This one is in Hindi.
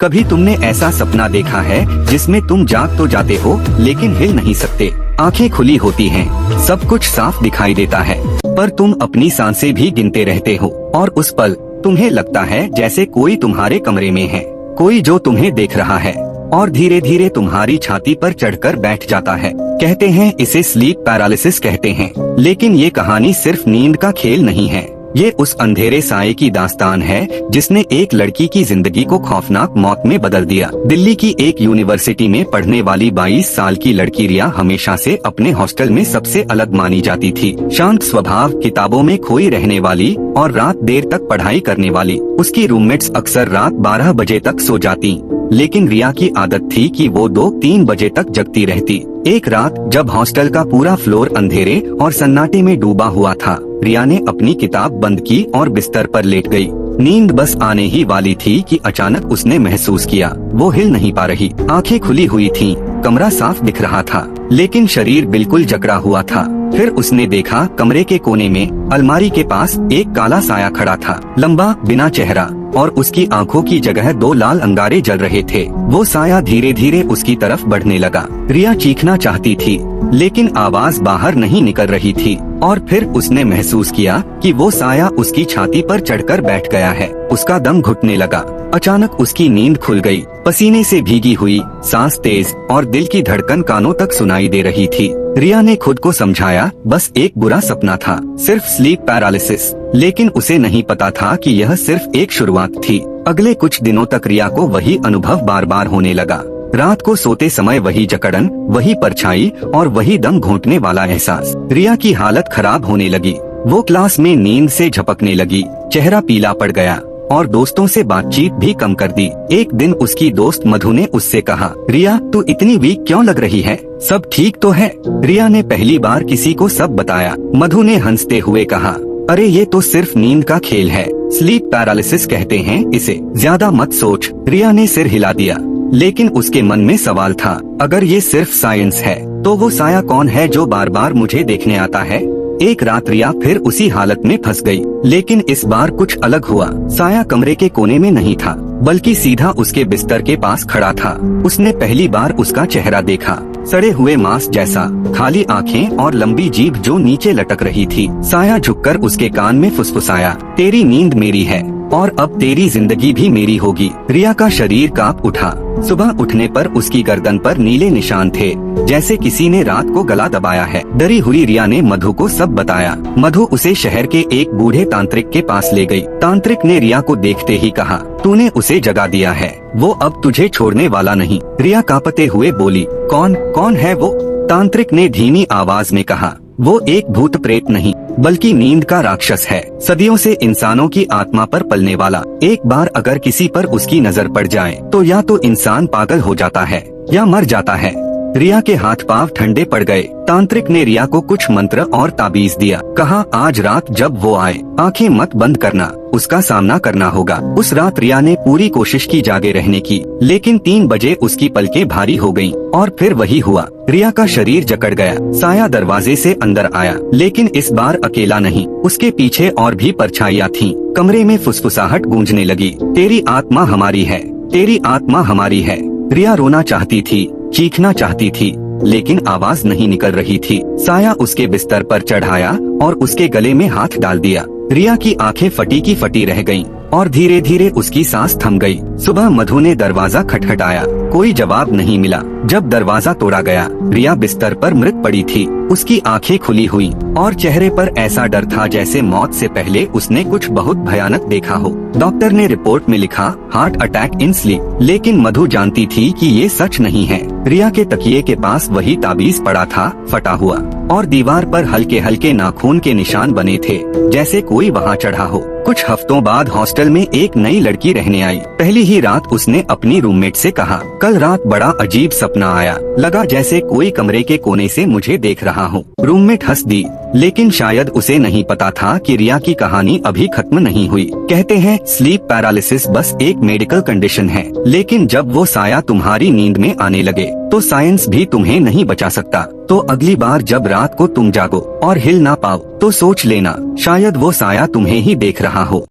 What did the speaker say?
कभी तुमने ऐसा सपना देखा है जिसमें तुम जाग तो जाते हो लेकिन हिल नहीं सकते, आंखें खुली होती हैं, सब कुछ साफ दिखाई देता है, पर तुम अपनी सांसें भी गिनते रहते हो और उस पल तुम्हें लगता है जैसे कोई तुम्हारे कमरे में है, कोई जो तुम्हें देख रहा है और धीरे धीरे तुम्हारी छाती पर चढ़कर बैठ जाता है। कहते हैं इसे स्लीप पैरालिसिस कहते हैं, लेकिन ये कहानी सिर्फ नींद का खेल नहीं है। ये उस अंधेरे साये की दास्तान है जिसने एक लड़की की जिंदगी को खौफनाक मौत में बदल दिया। दिल्ली की एक यूनिवर्सिटी में पढ़ने वाली 22 साल की लड़की रिया हमेशा से अपने हॉस्टल में सबसे अलग मानी जाती थी। शांत स्वभाव, किताबों में खोई रहने वाली और रात देर तक पढ़ाई करने वाली। उसकी रूममेट्स अक्सर रात 12 बजे तक सो जाती, लेकिन रिया की आदत थी कि वो 2-3 बजे तक जगती रहती। एक रात जब हॉस्टल का पूरा फ्लोर अंधेरे और सन्नाटे में डूबा हुआ था, रिया ने अपनी किताब बंद की और बिस्तर पर लेट गई। नींद बस आने ही वाली थी कि अचानक उसने महसूस किया वो हिल नहीं पा रही। आंखें खुली हुई थीं, कमरा साफ दिख रहा था, लेकिन शरीर बिल्कुल जकड़ा हुआ था। फिर उसने देखा कमरे के कोने में अलमारी के पास एक काला साया खड़ा था, लंबा, बिना चेहरा, और उसकी आंखों की जगह 2 लाल अंगारे जल रहे थे। वो साया धीरे धीरे उसकी तरफ बढ़ने लगा। रिया चीखना चाहती थी, लेकिन आवाज बाहर नहीं निकल रही थी। और फिर उसने महसूस किया कि वो साया उसकी छाती पर चढ़कर बैठ गया है। उसका दम घुटने लगा। अचानक उसकी नींद खुल गई। पसीने से भीगी हुई, सांस तेज और दिल की धड़कन कानों तक सुनाई दे रही थी। रिया ने खुद को समझाया बस एक बुरा सपना था, सिर्फ स्लीप पैरालिसिस। लेकिन उसे नहीं पता था कि यह सिर्फ एक शुरुआत थी। अगले कुछ दिनों तक रिया को वही अनुभव बार बार होने लगा। रात को सोते समय वही जकड़न, वही परछाई और वही दम घोंटने वाला एहसास। रिया की हालत खराब होने लगी। वो क्लास में नींद से झपकने लगी, चेहरा पीला पड़ गया और दोस्तों से बातचीत भी कम कर दी। एक दिन उसकी दोस्त मधु ने उससे कहा, रिया तू इतनी वीक क्यों लग रही है, सब ठीक तो है? रिया ने पहली बार किसी को सब बताया। मधु ने हंसते हुए कहा, अरे ये तो सिर्फ नींद का खेल है, स्लीप पैरालिसिस कहते हैं इसे, ज्यादा मत सोच। रिया ने सिर हिला दिया, लेकिन उसके मन में सवाल था, अगर ये सिर्फ साइंस है तो वो साया कौन है जो बार बार मुझे देखने आता है? एक रात रिया फिर उसी हालत में फंस गई, लेकिन इस बार कुछ अलग हुआ। साया कमरे के कोने में नहीं था, बल्कि सीधा उसके बिस्तर के पास खड़ा था। उसने पहली बार उसका चेहरा देखा, सड़े हुए मांस जैसा, खाली आंखें और लंबी जीभ जो नीचे लटक रही थी। साया झुककर उसके कान में फुसफुसाया, तेरी नींद मेरी है और अब तेरी जिंदगी भी मेरी होगी। रिया का शरीर कांप उठा। सुबह उठने पर उसकी गर्दन पर नीले निशान थे, जैसे किसी ने रात को गला दबाया है। डरी हुई रिया ने मधु को सब बताया। मधु उसे शहर के एक बूढ़े तांत्रिक के पास ले गई। तांत्रिक ने रिया को देखते ही कहा, तूने उसे जगा दिया है, वो अब तुझे छोड़ने वाला नहीं। रिया कांपते हुए बोली, कौन है वो? तांत्रिक ने धीमी आवाज में कहा, वो एक भूत प्रेत नहीं बल्कि नींद का राक्षस है, सदियों से इंसानों की आत्मा पर पलने वाला। एक बार अगर किसी पर उसकी नजर पड़ जाए तो या तो इंसान पागल हो जाता है या मर जाता है। रिया के हाथ पांव ठंडे पड़ गए। तांत्रिक ने रिया को कुछ मंत्र और ताबीज दिया। कहा, आज रात जब वो आए आंखें मत बंद करना, उसका सामना करना होगा। उस रात रिया ने पूरी कोशिश की जागे रहने की, लेकिन 3 बजे उसकी पलकें भारी हो गईं और फिर वही हुआ। रिया का शरीर जकड़ गया। साया दरवाजे से अंदर आया, लेकिन इस बार अकेला नहीं, उसके पीछे और भी परछाइयाँ थीं। कमरे में फुसफुसाहट गूंजने लगी, तेरी आत्मा हमारी है, तेरी आत्मा हमारी है। रिया रोना चाहती थी, चीखना चाहती थी, लेकिन आवाज नहीं निकल रही थी। साया उसके बिस्तर पर चढ़ाया और उसके गले में हाथ डाल दिया। रिया की आंखें फटी की फटी रह गईं और धीरे धीरे उसकी सांस थम गई। सुबह मधु ने दरवाजा खटखटाया, कोई जवाब नहीं मिला। जब दरवाजा तोड़ा गया, रिया बिस्तर पर मृत पड़ी थी। उसकी आंखें खुली हुई और चेहरे पर ऐसा डर था जैसे मौत से पहले उसने कुछ बहुत भयानक देखा हो। डॉक्टर ने रिपोर्ट में लिखा, हार्ट अटैक इन स्लीप, लेकिन मधु जानती थी कि ये सच नहीं है। रिया के तकिए के पास वही ताबीज पड़ा था, फटा हुआ, और दीवार पर हल्के हल्के नाखून के निशान बने थे, जैसे कोई वहाँ चढ़ा हो। कुछ हफ्तों बाद हॉस्टल में एक नई लड़की रहने आई। पहली ही रात उसने अपनी रूममेट से कहा, कल रात बड़ा अजीब सपना आया, लगा जैसे कोई कमरे के कोने से मुझे देख रहा हो। रूममेट हंस दी, लेकिन शायद उसे नहीं पता था कि रिया की कहानी अभी खत्म नहीं हुई। कहते हैं स्लीप पैरालिसिस बस एक मेडिकल कंडीशन है, लेकिन जब वो साया तुम्हारी नींद में आने लगे तो साइंस भी तुम्हें नहीं बचा सकता। तो अगली बार जब रात को तुम जागो और हिल ना पाओ तो सोच लेना, शायद वो साया तुम्हें ही देख रहा हो।